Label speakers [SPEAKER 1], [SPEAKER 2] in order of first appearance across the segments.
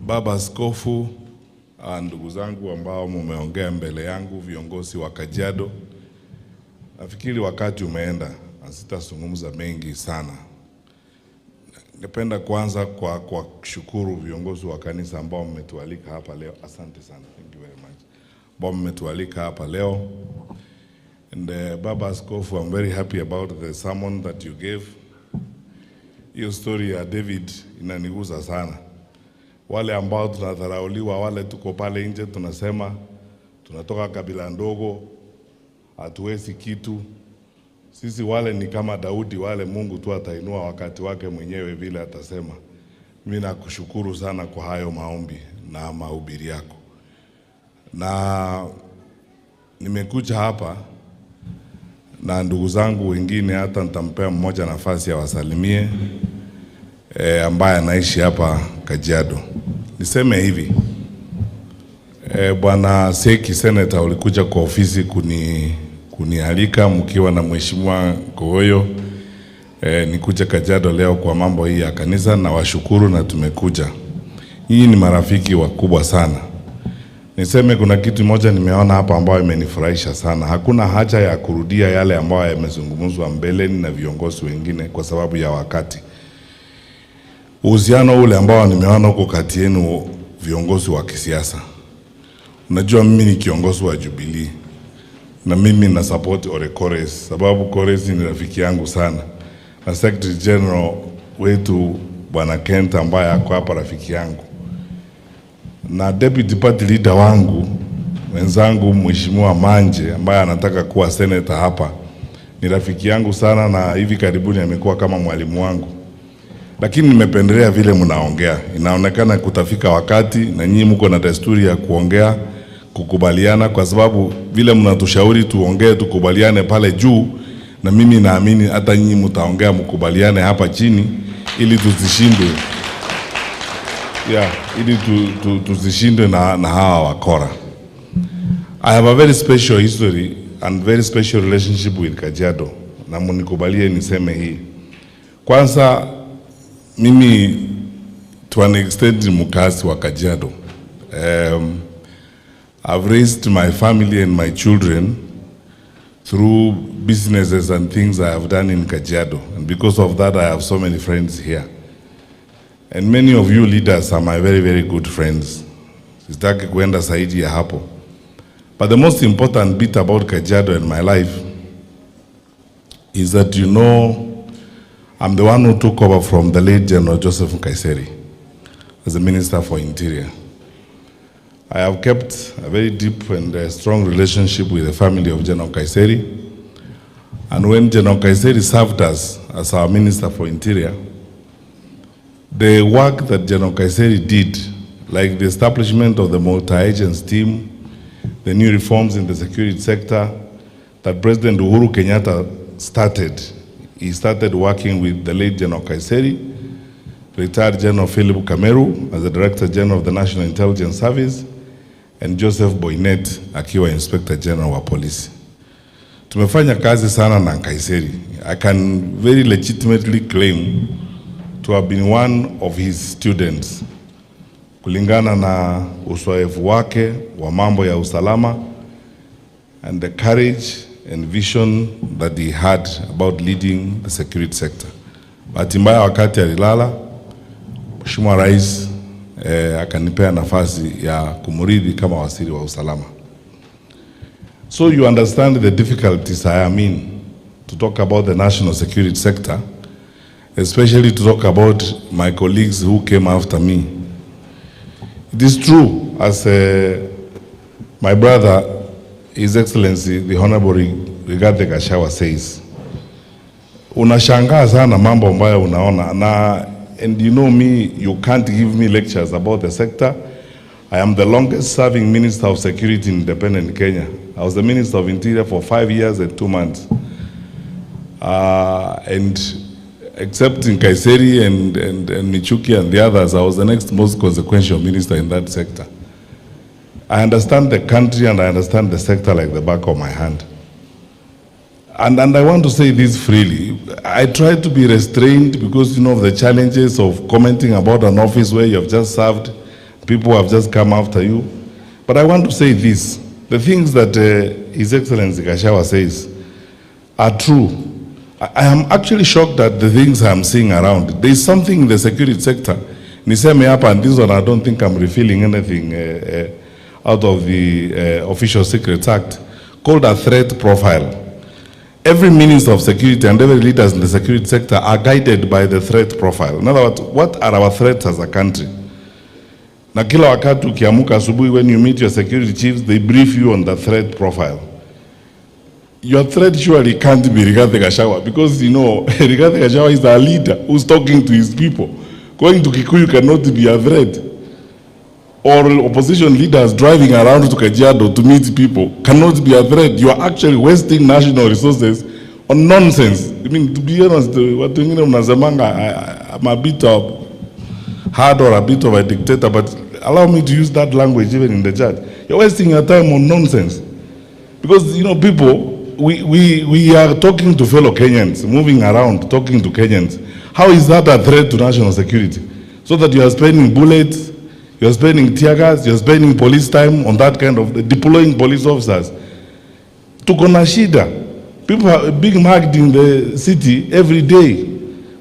[SPEAKER 1] Baba Askofu, ndugu zangu ambao mumeongea mbele yangu, viongozi wa Kajiado, nafikiri wakati umeenda, sitazungumza mengi sana. Ningependa kwanza kwa kushukuru viongozi wa kanisa ambao mmetualika hapa leo. Asante sana. Thank you very much. Ambao mmetualika hapa leo. And Baba Askofu, I'm very happy about the sermon that you gave. Hiyo story ya David inanigusa sana. Wale ambao tunadharauliwa, wale tuko pale nje tunasema tunatoka kabila ndogo, hatuwezi kitu. Sisi wale ni kama Daudi, wale Mungu tu atainua wakati wake mwenyewe vile atasema. Mimi nakushukuru sana kwa hayo maombi na mahubiri yako. Na nimekuja hapa na ndugu zangu wengine, hata nitampea mmoja nafasi ya wasalimie ambaye anaishi hapa Kajiado. Niseme hivi, Bwana Seki Senator, ulikuja kwa ofisi kunialika mkiwa na Mheshimiwa Kogoyo nikuja Kajiado leo kwa mambo hii ya kanisa, na washukuru na tumekuja. Hii ni marafiki wakubwa sana. Niseme kuna kitu moja nimeona hapa ambayo imenifurahisha sana. Hakuna haja ya kurudia yale ambayo yamezungumzwa mbeleni na viongozi wengine kwa sababu ya wakati. Uhusiano ule ambao nimeona huko kati yenu viongozi wa kisiasa. Unajua mimi ni kiongozi wa Jubilee na mimi na support Ole Kores, sababu Kores ni rafiki yangu sana. Na Secretary General wetu Bwana Kenta ambaye ako hapa rafiki yangu. Na Deputy Party Leader wangu wenzangu Mheshimiwa Manje ambaye anataka kuwa senator hapa ni rafiki yangu sana, na hivi karibuni amekuwa kama mwalimu wangu. Lakini nimependelea vile mnaongea. Inaonekana kutafika wakati na nyinyi mko na desturi ya kuongea, kukubaliana, kwa sababu vile mnatushauri tuongee tukubaliane pale juu, na mimi naamini hata nyinyi mtaongea mkubaliane hapa chini ili tusishindwe. Ili tusishindwe na hawa wakora. I have a very special history and very special relationship with Kajiado. Na mnikubalie niseme hii. Kwanza mimi to an extent mkazi wa Kajiado. I've raised my family and my children through businesses and things I have done in Kajiado. And because of that I have so many friends here. And many of you leaders are my very, very good friends. Sitaki kuenda zaidi ya hapo. But the most important bit about Kajiado in my life is that you know I'm the one who took over from the late General Joseph Nkaiseri as the Minister for Interior. I have kept a very deep and strong relationship with the family of General Nkaiseri. And when General Nkaiseri served us as our Minister for Interior, the work that General Nkaiseri did, like the establishment of the multi-agents team, the new reforms in the security sector that President Uhuru Kenyatta started. He started working with the late General Nkaiseri, retired General Philip Kameru as the Director General of the National Intelligence Service, and Joseph Boynet akiwa Inspector General wa Police. Tumefanya kazi sana na Nkaiseri. I can very legitimately claim to have been one of his students, kulingana na uzoefu wake wa mambo ya usalama and the courage and vision that he had about leading the security sector. Bahati mbaya wakati alilala, Mheshimiwa Rais akanipea nafasi ya kumrithi kama waziri wa usalama. So you understand the difficulties I am in to talk about the national security sector, especially to talk about my colleagues who came after me. It is true, as my brother, His Excellency, the Honorable Rigathi Gachagua says, unashangaa sana mambo ambayo unaona, na and you know me, you can't give me lectures about the sector. I am the longest serving Minister of Security in independent Kenya. I was the Minister of Interior for 5 years and 2 months. And except in Nkaiseri and Michuki and the others, I was the next most consequential minister in that sector. I understand the country and I understand the sector like the back of my hand. And I want to say this freely. I try to be restrained because, you know, of the challenges of commenting about an office where you have just served, people have just come after you. But I want to say this. The things that His Excellency Gachagua says are true. I am actually shocked at the things I'm seeing around. There is something in the security sector. Niseme hapa, and this one I don't think I'm revealing anything out of the Official Secrets Act, called a threat profile. Every minister of security and every leaders in the security sector are guided by the threat profile. In other words, what are our threats as a country? Na kila wakati ukiamuka asubuhi, when you meet your security chiefs, they brief you on the threat profile. Your threat surely can't be Rigathi Gachagua, because, you know, Rigathi Gachagua is a leader who's talking to his people. Going to Kikuyu cannot be a threat. Or opposition leaders driving around to Kajiado to meet people cannot be a threat. You are actually wasting national resources on nonsense. I mean, to be honest, what I'm a bit of hard or a bit of a dictator, but allow me to use that language even in the chat. You're wasting your time on nonsense. Because, you know, people, we are talking to fellow Kenyans, moving around, talking to Kenyans. How is that a threat to national security? So that you are spending bullets, you're spending tear gas, you're spending police time on that kind of, deploying police officers. Tuko na shida. People are being marked in the city every day.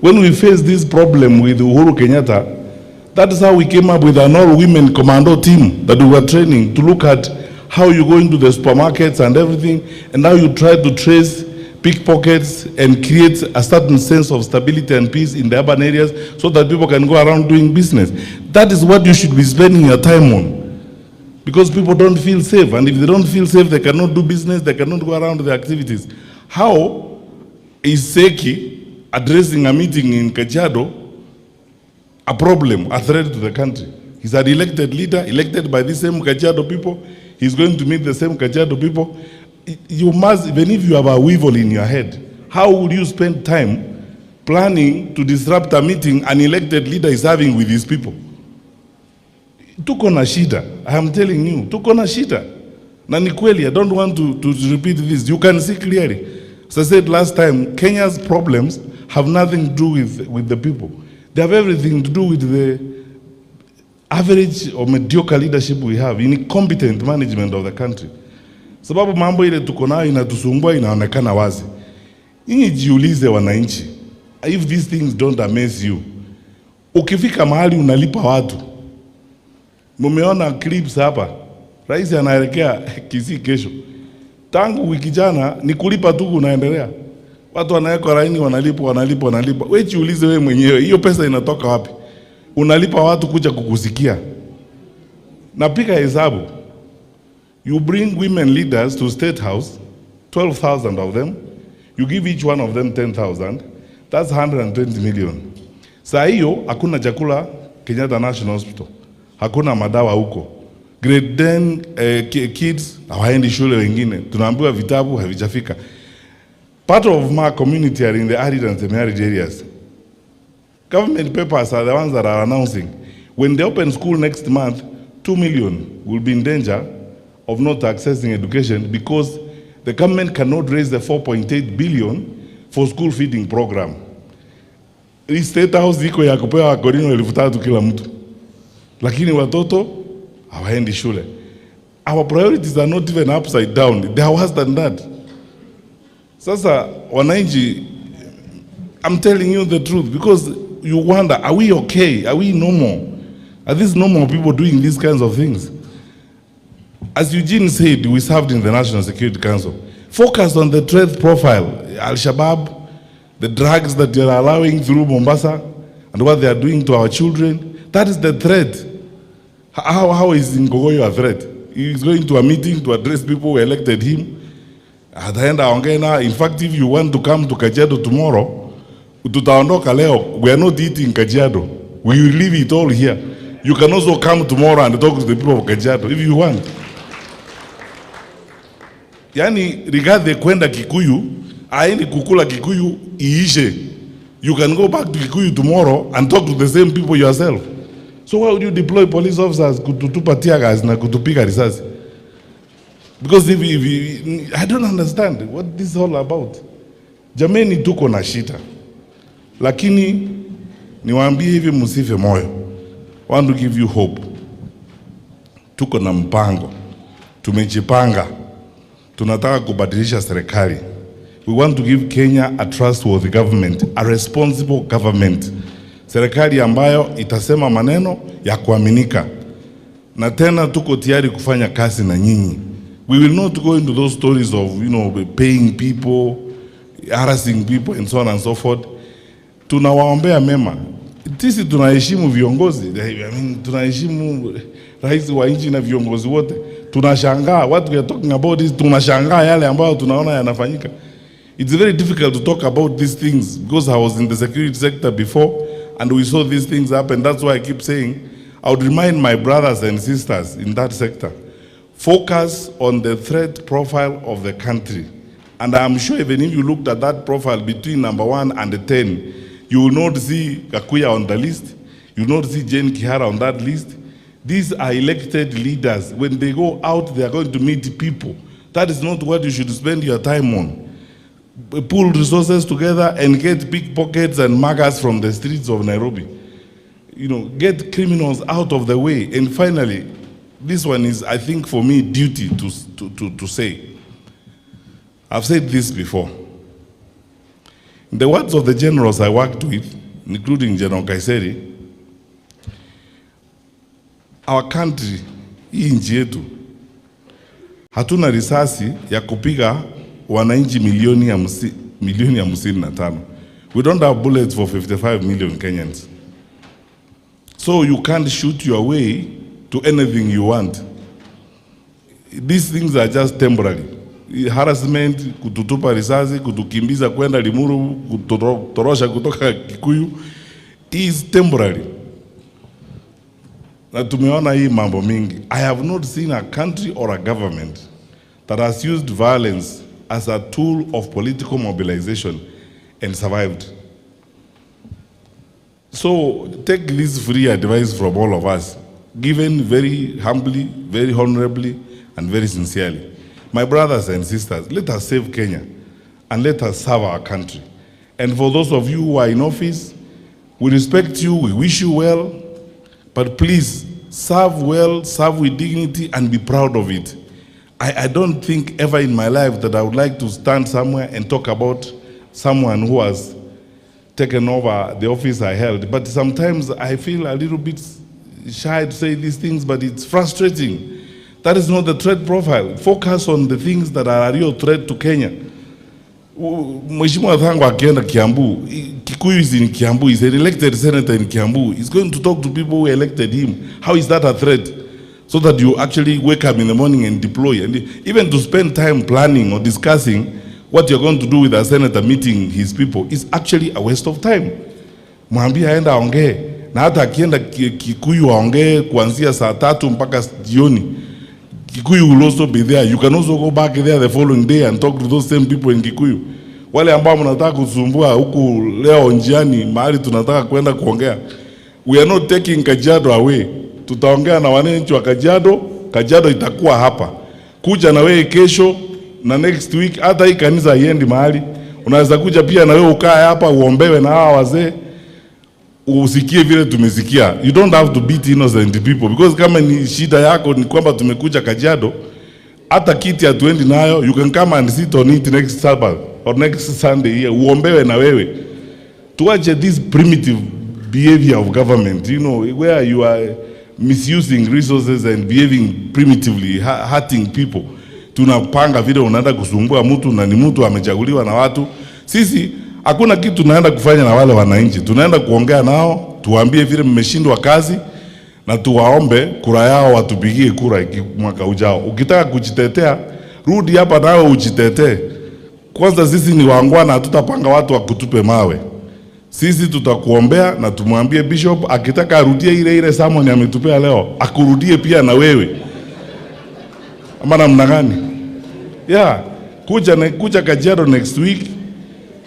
[SPEAKER 1] When we face this problem with Uhuru Kenyatta, that is how we came up with an all-women commando team that we were training to look at how you go into the supermarkets and everything, and how you try to trace pickpockets and create a certain sense of stability and peace in the urban areas so that people can go around doing business. That is what you should be spending your time on, because people don't feel safe, and if they don't feel safe, they cannot do business, they cannot go around their activities. How is Seki addressing a meeting in Kajiado a problem, a threat to the country? He's an elected leader, elected by the same Kajiado people. He's going to meet the same Kajiado people. You must, even if you have a weevil in your head, how would you spend time planning to disrupt a meeting an elected leader is having with his people? Tuko na shida. I am telling you, tuko na shida. Na ni kweli, I don't want to repeat this. You can see clearly. As I said last time, Kenya's problems have nothing to do with the people. They have everything to do with the average or mediocre leadership we have, incompetent management of the country. Sababu mambo ile tuko nayo inatusumbua, inaonekana wazi. Nyinyi jiulize wananchi, if these things don't amaze you, ukifika mahali unalipa watu. Mumeona clips hapa, rais anaelekea Kisii kesho. Tangu wiki jana ni kulipa tu unaendelea. Watu wanaweka laini, wanalipa. Wewe jiulize wewe mwenyewe, hiyo pesa inatoka wapi? Unalipa watu kuja kukusikia. Napika hesabu. You bring women leaders to State House, 12,000 of them. You give each one of them 10,000. That's 120 million. Saa hiyo hakuna chakula Kenyatta National Hospital. Hakuna madawa huko. Grade 10 kids hawaendi shule wengine. Tunaambiwa vitabu havijafika. Part of my community are in the arid and semi-arid areas. Government papers are the ones that are announcing when they open school next month, 2 million will be in danger of not accessing education because the government cannot raise the 4.8 billion for school feeding program. State House iko ya kupewa wakorino 3,000 kila mtu, lakini watoto hawaendi shule. Our priorities are not even upside down, they are worse than that. Sasa wananchi, I'm telling you the truth, because you wonder, are we okay? Are we normal? Are these normal people doing these kinds of things? As Eugene said, we served in the National Security Council. Focus on the threat profile. Al-Shabaab, the drugs that they are allowing through Mombasa, and what they are doing to our children. That is the threat. How is Ngogoyo a threat? He is going to a meeting to address people who elected him. At the end, in fact, if you want to come to Kajiado tomorrow, tutaondoka leo, we are not eating Kajiado. We will leave it all here. You can also come tomorrow and talk to the people of Kajiado if you want. Yani, Rigathi kwenda Kikuyu, aendi kukula Kikuyu iishe. You can go back to Kikuyu tomorrow and talk to the same people yourself. So why would you deploy police officers kututupa tear gas na kutupiga risasi? Because I don't understand what this is all about. Jameni, tuko na shida, lakini niwaambie hivi, msife moyo. I want to give you hope. Tuko na mpango, tumejipanga, tunataka kubadilisha serikali. We want to give Kenya a trustworthy government, a responsible government. Serikali ambayo itasema maneno ya kuaminika. Na tena tuko tayari kufanya kazi na nyinyi. We will not go into those stories of, paying people, harassing people and so on and so forth. Tunawaombea mema. Sisi tunaheshimu viongozi. Tunaheshimu rais wa nchi na viongozi wote. Tunashangaa what we are talking about is tunashangaa yale ambayo tunaona yanafanyika. It's very difficult to talk about these things because I was in the security sector before and we saw these things happen. That's why I keep saying I would remind my brothers and sisters in that sector, focus on the threat profile of the country. And I'm sure even if you looked at that profile between number 1 and 10, you will not see Kakuya on the list. You will not see Jane Kihara on that list. These are elected leaders. When they go out, they are going to meet people. That is not what you should spend your time on. Pull resources together and get pickpockets and muggers from the streets of Nairobi. Get criminals out of the way. And finally, this one is, I think, for me, duty to say. I've said this before. In the words of the generals I worked with, including General Kaiseri, our country, hii nchi yetu, hatuna risasi ya kupiga wananchi milioni 55. We don't have bullets for 55 million Kenyans. So you can't shoot your way to anything you want. These things are just temporary. Harassment, kututupa risasi, kutukimbiza kwenda Limuru, kutorosha kutoka Kikuyu, is temporary. Na tumeona hii mambo mingi. I have not seen a country or a government that has used violence as a tool of political mobilization and survived. So take this free advice from all of us, given very humbly, very honorably, and very sincerely. My brothers and sisters, let us save Kenya and let us serve our country. And for those of you who are in office, we respect you, we wish you well, but please serve well, serve with dignity, and be proud of it. I don't think ever in my life that I would like to stand somewhere and talk about someone who has taken over the office I held. But sometimes I feel a little bit shy to say these things, but it's frustrating. That is not the threat profile. Focus on the things that are a real threat to Kenya. Mheshimiwa Thango akienda Kiambu, Kikuyu is in Kiambu, he's an elected senator in Kiambu. He's going to talk to people who elected him. How is that a threat? So that you actually wake up in the morning and deploy. And even to spend time planning or discussing what you're going to do with a senator meeting his people is actually a waste of time. Mwambie aenda aongee. Na hata akienda Kikuyu aongee kuanzia saa 3 mpaka jioni. Kikuyu will also be there. You can also go back there the following day and talk to those same people in Kikuyu. Wale ambao mnataka kusumbua huku leo njiani mahali tunataka kwenda kuongea. We are not taking Kajiado away. Tutaongea na wananchi wa Kajiado. Kajiado itakuwa hapa. Kuja na wewe kesho na next week, hata hii kanisa haiendi mahali. Unaweza kuja pia na wewe ukae hapa uombewe na hawa wazee. Usikie vile tumesikia. You don't have to beat innocent people, because kama ni shida yako ni kwamba tumekuja Kajiado, hata kiti hatuendi nayo, you can come and sit on it next Sabbath or next Sunday here, uombewe na wewe. Tuache this primitive behavior of government, where you are misusing resources and behaving primitively, hurting people. Tunapanga vile unaenda kusumbua mtu na ni mtu amechaguliwa na watu. Sisi hakuna kitu tunaenda kufanya na wale wananchi. Tunaenda kuongea nao, tuwaambie vile mmeshindwa kazi na tuwaombe kura yao watupigie kura mwaka ujao. Ukitaka kujitetea, rudi hapa nao ujitetee. Kwanza sisi ni waangwana, hatutapanga watu wakutupe mawe. Sisi tutakuombea na tumwambie Bishop akitaka arudie ile sermon ametupea leo, akurudie pia na wewe. Ama namna gani? Yeah, kuja Kajiado next week.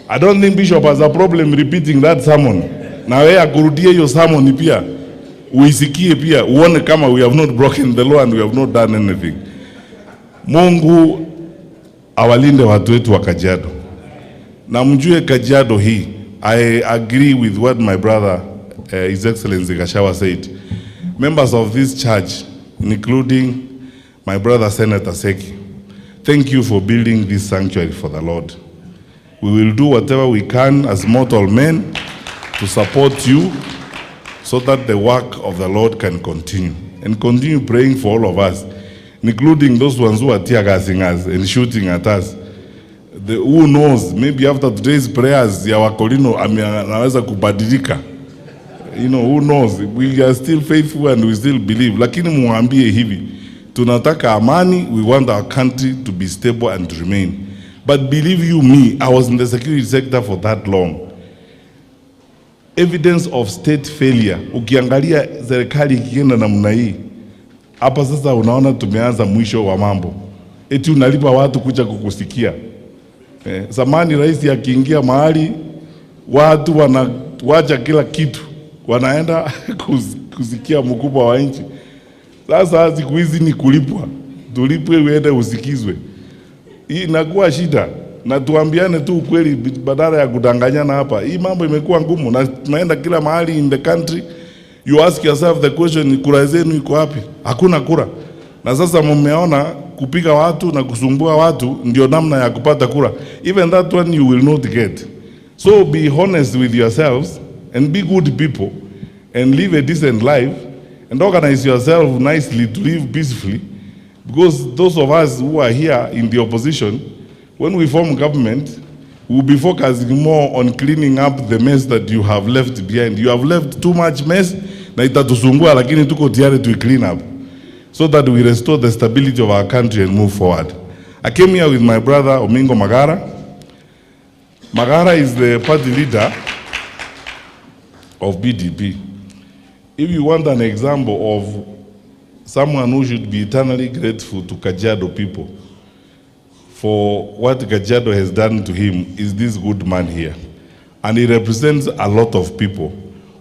[SPEAKER 1] I don't think Bishop has a problem repeating that sermon. Na wewe akurudie hiyo sermon pia. Uisikie pia, uone kama we have not broken the law and we have not done anything. Mungu awalinde watu wetu wa Kajiado. Na mjue Kajiado hii, I agree with what my brother, His Excellency Gashawa said. Members of this church, including my brother Senator Seki, thank you for building this sanctuary for the Lord. We will do whatever we can as mortal men to support you so that the work of the Lord can continue. And continue praying for all of us, including those ones who are tear gassing us and shooting at us. Who knows, maybe after today's prayers, ya wakolino anaweza kubadilika. You know, who knows? We are still faithful and we still believe. Lakini muambie hivi, tunataka amani, we want our country to be stable and to remain. But believe you me, I was in the security sector for that long. Evidence of state failure. Ukiangalia serikali ikienda namna hii, hapa sasa unaona tumeanza mwisho wa mambo. Eti unalipa watu kuja kukusikia. Zamani rais akiingia mahali, watu wanawacha kila kitu, wanaenda kusikia mkubwa wa nchi. Sasa siku hizi ni kulipwa. Tulipwe uende usikizwe. Hii inakuwa shida. Na tuambiane tu ukweli badala ya kudanganyana hapa. Hii mambo imekuwa ngumu na tunaenda kila mahali in the country. You ask yourself the question, kura zenu iko wapi? Hakuna kura. Na sasa mmeona kupiga watu na kusumbua watu ndio namna ya kupata kura. Even that one you will not get. So be honest with yourselves and be good people and live a decent life and organize yourself nicely to live peacefully. Because those of us who are here in the opposition, when we form government, we will be focusing more on cleaning up the mess that you have left behind. You have left too much mess, na itatusumbua, lakini tuko tayari to clean up, so that we restore the stability of our country and move forward. I came here with my brother Omingo Magara. Magara is the party leader of BDP. If you want an example of someone who should be eternally grateful to Kajiado people for what Kajiado has done to him, is this good man here. And he represents a lot of people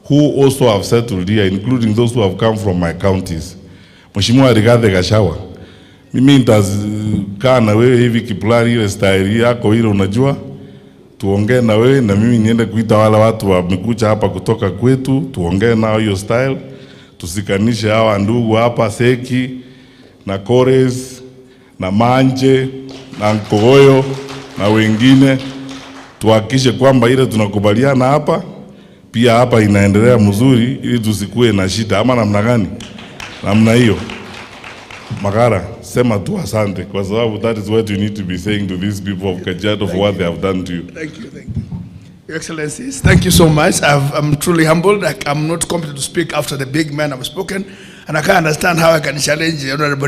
[SPEAKER 1] who also have settled here, including those who have come from my counties. Mheshimiwa Rigathi Gachagua, mimi nitakaa na wewe hivi Kiplari, ile style yako ile unajua, tuongee na wewe na mimi niende kuita wale watu wamekuja hapa kutoka kwetu, tuongee nao hiyo style, tusikanishe hawa ndugu hapa Seki na Kores na Manje na Nkogoyo na wengine, tuhakikishe kwamba ile tunakubaliana hapa pia hapa inaendelea mzuri, ili tusikue na shida ama namna gani. Namna hiyo. Magara, sema tu asante kwa sababu that is what you need to be saying to these people of Kajiado for what they have done to you.
[SPEAKER 2] Thank you. Your Excellencies, thank you so much. I'm truly humbled. I'm not competent to speak after the big man have spoken, and I can't understand how I can challenge Honorable